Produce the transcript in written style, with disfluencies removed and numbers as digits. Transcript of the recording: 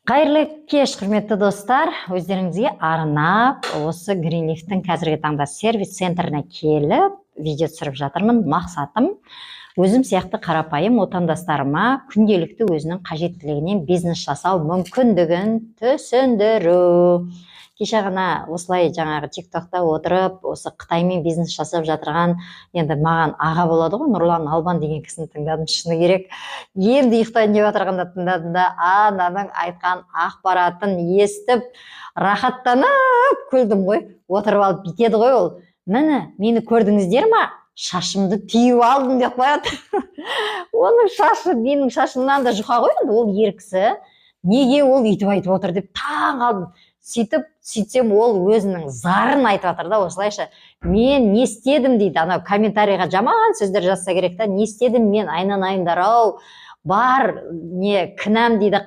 Қайырлы кеш, құрметті достар. Өздеріңізге арнап, осы Гринлифтің қазіргі таңда сервис центріне келіп, видео түсіріп жатырмын. Мақсатым өзім сияқты қарапайым отандастарыма күнделікті өзінің қажеттілігінен бизнес жасау мүмкіндігін түсіндіру. Кеше ғана осылай жаңағы тиктокта отырып, осы Қытаймен бизнес жасап жатырған, енді маған аға болады ғой, Нұрлан Албан деген кісіні тыңдадым, шыны керек. Енді ұйықтайын деп отырғанда тыңдадым да, ананың айтқан ақпаратын естіп, рахаттанып күлдім ғой. Отырып алып бітеді ғой ол. Міне, мені көрдіңіздер ма? Шашымды түйіп алдым деп қояды. Оның шашы менің шашымнан да жұқа ғой, ол ер кісі. Неге ол үйтіп айтып отыр деп таң қалдым. Сөйтсем ол өзінің зарын айтып жатыр да, осылайша. Мен не істедім дейді, анау комментарийға жаман сөздер жазса керек та, не істедім мен, айналайындар ау, бар не кінәм дейді.